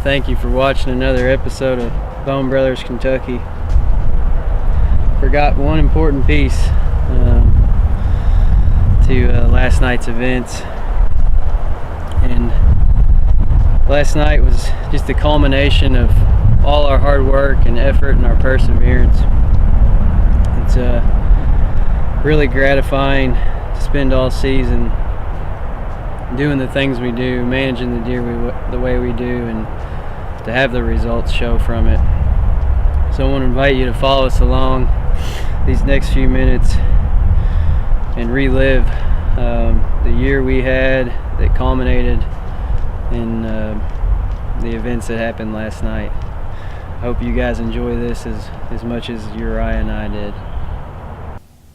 thank you for watching another episode of Bone Brothers Kentucky. Forgot one important piece to last night's events, and last night was just the culmination of all our hard work and effort and our perseverance. It's really gratifying to spend all season doing the things we do, managing the deer the way we do, and to have the results show from it. So I want to invite you to follow us along these next few minutes and relive the year we had that culminated in the events that happened last night. I hope you guys enjoy this as much as Uriah and I did.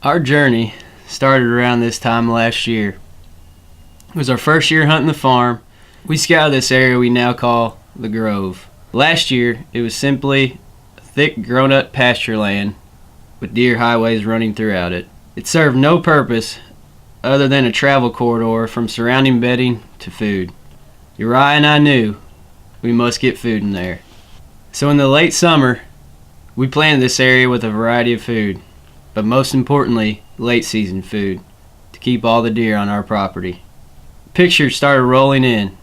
Our journey started around this time last year. It was our first year hunting the farm. We scouted this area we now call the Grove. Last year, it was simply thick grown-up pasture land with deer highways running throughout it. It served no purpose other than a travel corridor from surrounding bedding to food. Uriah and I knew we must get food in there. So in the late summer, we planted this area with a variety of food, but most importantly, late season food, to keep all the deer on our property. Pictures started rolling in.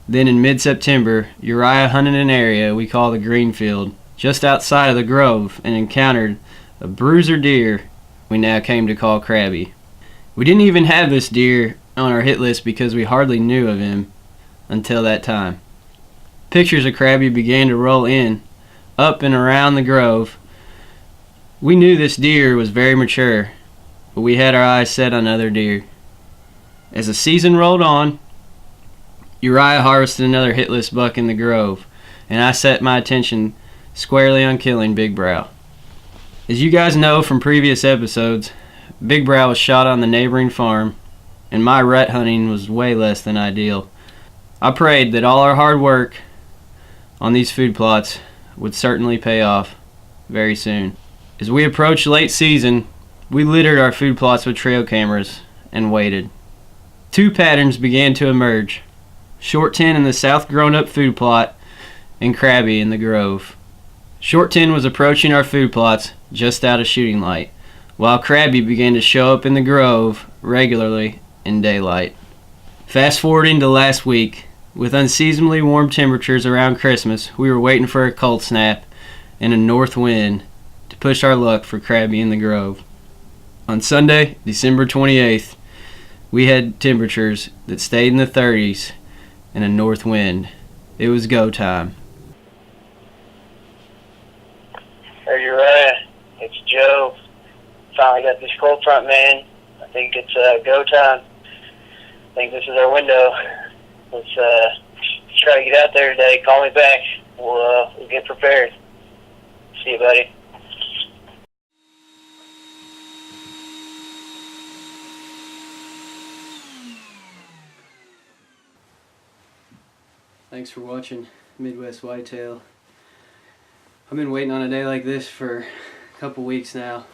Then in mid-September, Uriah hunted an area we call the Greenfield, just outside of the Grove, and encountered a bruiser deer we now came to call Crabby. We didn't even have this deer on our hit list because we hardly knew of him until that time. Pictures of Crabby began to roll in, up and around the Grove. We knew this deer was very mature, but we had our eyes set on other deer. As the season rolled on, Uriah harvested another hitless buck in the Grove, and I set my attention squarely on killing Big Brow. As you guys know from previous episodes, Big Brow was shot on the neighboring farm, and my rut hunting was way less than ideal. I prayed that all our hard work on these food plots would certainly pay off very soon. As we approached late season, we littered our food plots with trail cameras and waited. Two patterns began to emerge: Short Tin in the south grown-up food plot and Crabby in the Grove. Short Tin was approaching our food plots just out of shooting light, while Crabby began to show up in the Grove regularly in daylight. Fast forwarding to last week, with unseasonably warm temperatures around Christmas, we were waiting for a cold snap and a north wind to push our luck for Crabby in the Grove. On Sunday, December 28th, we had temperatures that stayed in the 30s and a north wind. It was go time. Hey Uriah, it's Joe. Finally got this cold front, man. I think it's go time. I think this is our window. Let's try to get out there today. Call me back. We'll get prepared. See you, buddy. Thanks for watching Midwest Whitetail. I've been waiting on a day like this for a couple weeks now.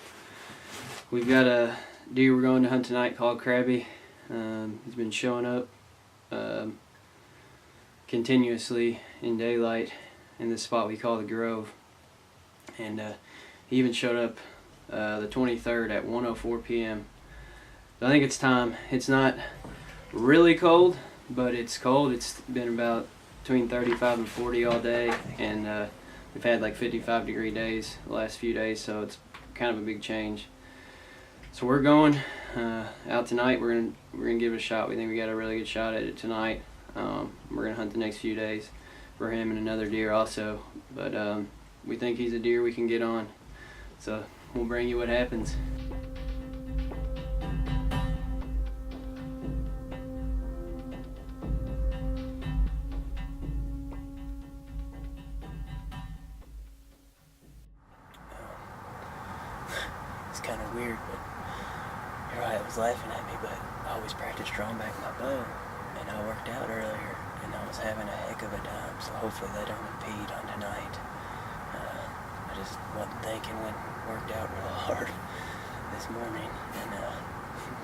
We've got a deer we're going to hunt tonight called Crabby. He's been showing up continuously in daylight in this spot we call the Grove. And he even showed up the 23rd at 1:04 p.m. So I think it's time. It's not really cold, but it's cold. It's been about between 35 and 40 all day, and we've had like 55-degree days the last few days, so it's kind of a big change. So we're going out tonight. We're gonna give it a shot. We think we got a really good shot at it tonight. We're gonna hunt the next few days for him and another deer also, but we think he's a deer we can get on. So we'll bring you what happens. It's kind of weird, but Uriah was laughing at me, but I always practiced drawing back my bow, and I worked out earlier, and I was having a heck of a time, so hopefully that don't impede on tonight. I just wasn't thinking when worked out real hard this morning, and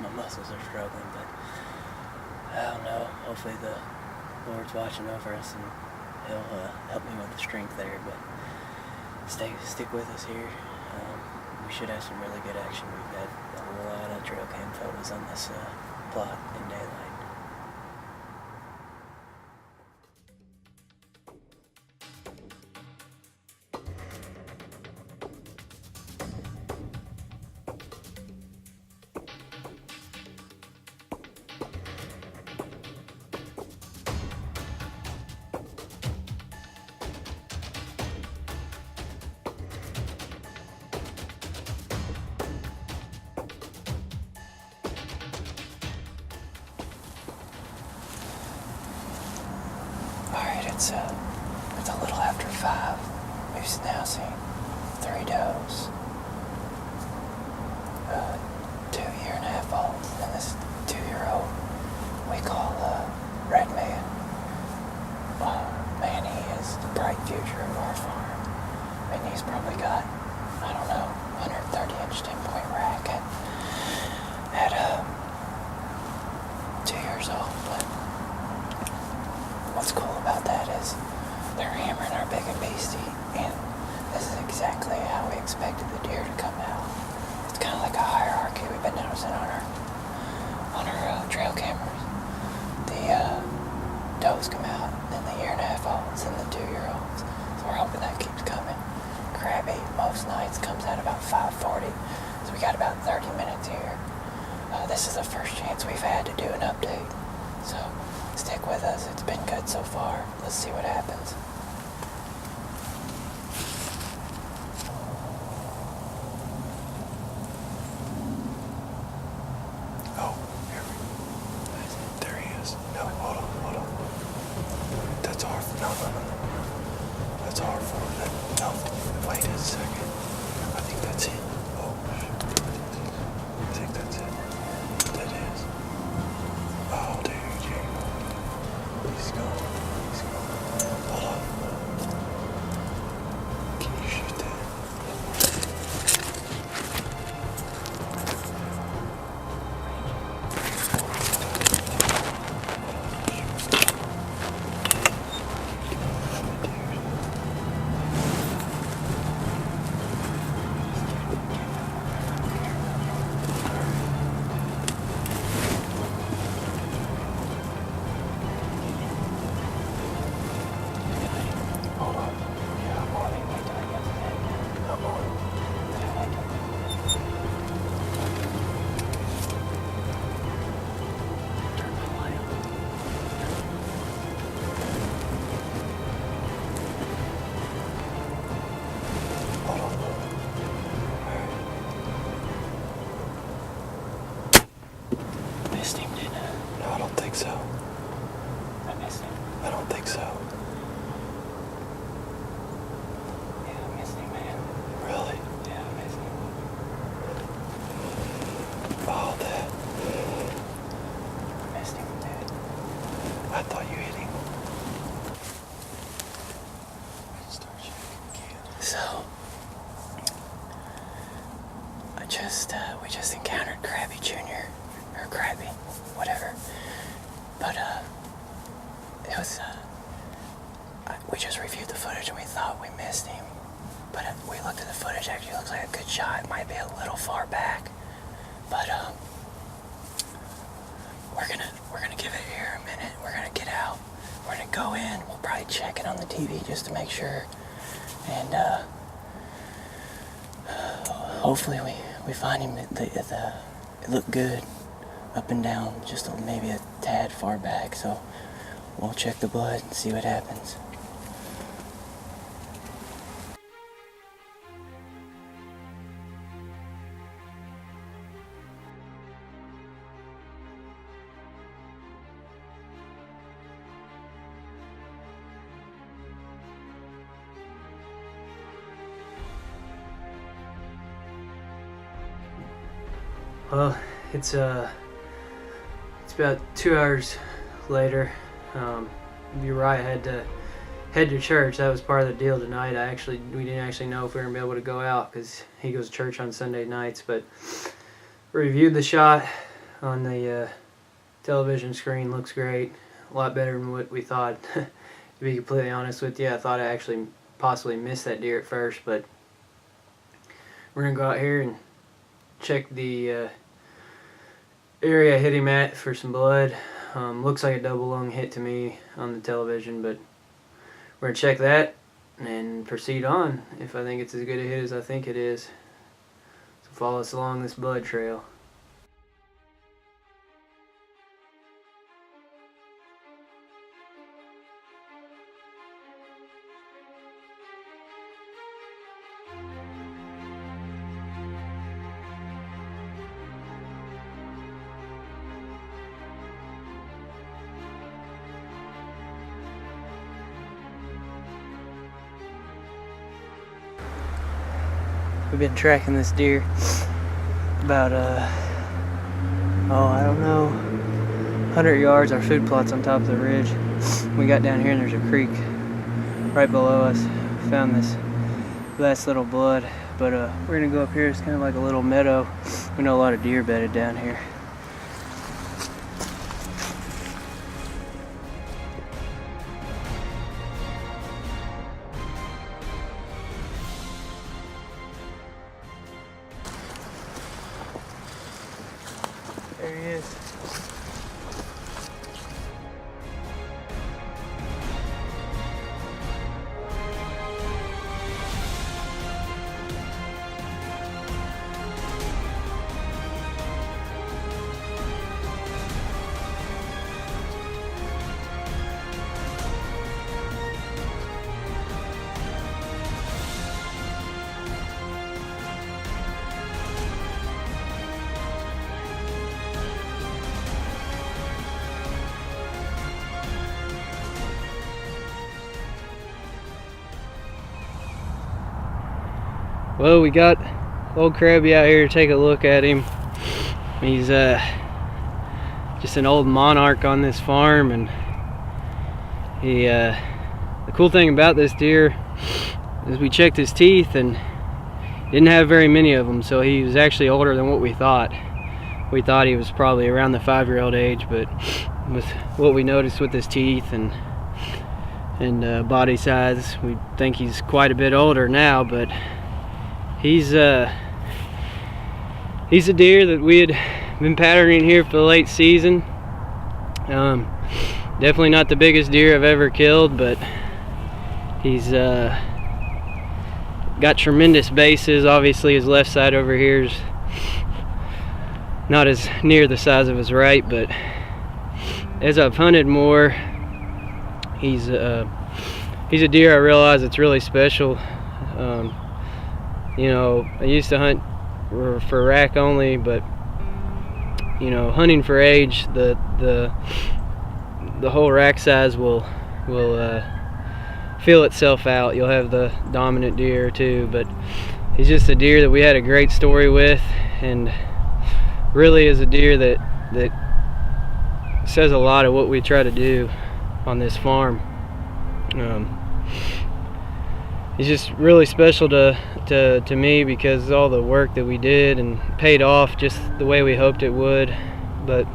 my muscles are struggling, but I don't know, hopefully the Lord's watching over us and he'll help me with the strength there. But stick with us here. We should have some really good action. We've got a lot of trail cam photos on this plot in daylight. Alright, it's a little after 5. We've now seen 3 does, 2 year-and-a-half-olds, and this 2-year-old we call Red Man. Man, he is the bright future of our farm. I mean, he's probably got, I don't know, 130-inch 10-point rack at 2 years old, but what's cool about that is they're hammering our big and beastie, and this is exactly how we expected the deer to come out. It's kind of like a hierarchy we've been noticing on our trail cameras. The does come out, then the year-and-a-half-olds, and the 2-year-olds. So we're hoping that keeps coming. Crabby most nights comes out about 5:40, so we got about 30 minutes here. This is the first chance we've had to do an update, so stick with us. It's been good so far. Let's see what happens. Oh, there he is. No, hold on. That's our, no. That's our fault. No, wait a second. I think that's it. Oh, shit. I think that's it. That is. Oh, dude, he's gone. Hold on. Can you shoot that? Hold on. Yeah, I'm on it. I'm on it. Turn my light on. Hold on. Missed him, didn't I? No, I don't think so. I missed him. I don't think so. Yeah, I missed him, man. Really? Yeah, I missed him. Oh, that. I missed him, dude. I thought you hit him. Start checking again. So, we just encountered Krabby Jr., or Krabby, whatever. But, it was, we just reviewed the footage and we thought we missed him. But we looked at the footage, actually looks like a good shot. It might be a little far back. But, we're gonna give it here a minute. We're gonna get out. We're gonna go in. We'll probably check it on the TV just to make sure. And, hopefully we find him. It looked good up and down, just maybe a tad far back. So we'll check the blood and see what happens. Well, it's about 2 hours later. Uriah had to head to church. That was part of the deal tonight. We didn't actually know if we were gonna be able to go out because he goes to church on Sunday nights. But reviewed the shot on the television screen. Looks great. A lot better than what we thought To be completely honest with you, I thought I actually possibly missed that deer at first, but we're gonna go out here and check the area I hit him at for some blood. Looks like a double lung hit to me on the television, but we're gonna check that and proceed on if I think it's as good a hit as I think it is. So follow us along this blood trail. We've been tracking this deer about, I don't know, 100 yards. Our food plot's on top of the ridge. We got down here and there's a creek right below us. Found this last little blood, but we're gonna go up here. It's kind of like a little meadow. We know a lot of deer bedded down here. There he is. Well, we got old Krabby out here to take a look at him. He's just an old monarch on this farm, and the cool thing about this deer is we checked his teeth and didn't have very many of them, so he was actually older than what we thought. We thought he was probably around the 5-year-old age, but with what we noticed with his teeth and body size, we think he's quite a bit older now. But he's a deer that we had been patterning here for the late season. Definitely not the biggest deer I've ever killed, but he's got tremendous bases. Obviously his left side over here is not as near the size of his right, but as I've hunted more, he's a deer I realize it's really special. You know, I used to hunt for rack only, but you know, hunting for age, the whole rack size will feel itself out. You'll have the dominant deer too, but he's just a deer that we had a great story with, and really is a deer that says a lot of what we try to do on this farm. He's just really special to me because all the work that we did and paid off just the way we hoped it would. But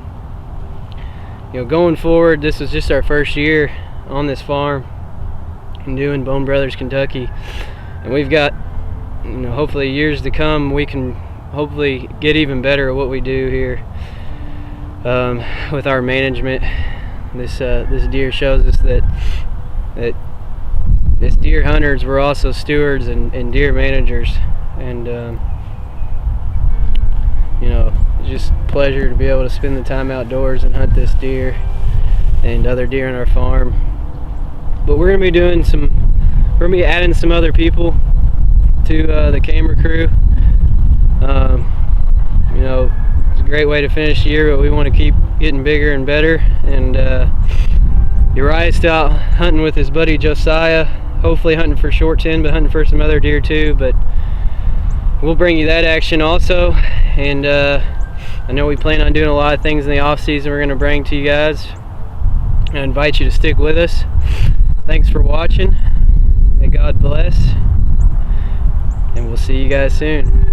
you know, going forward, this is just our first year on this farm and doing Bone Brothers Kentucky, and we've got, you know, hopefully years to come. We can hopefully get even better at what we do here with our management. This deer shows us that as deer hunters, we're also stewards and deer managers, and you know, it's just a pleasure to be able to spend the time outdoors and hunt this deer and other deer on our farm. But we're gonna be adding some other people to the camera crew. You know, it's a great way to finish the year, but we want to keep getting bigger and better. And Uriah's still out hunting with his buddy Josiah, hopefully hunting for short 10, but hunting for some other deer too. But we'll bring you that action also. And I know we plan on doing a lot of things in the off season we're going to bring to you guys. I invite you to stick with us. Thanks for watching. May God bless, and we'll see you guys soon.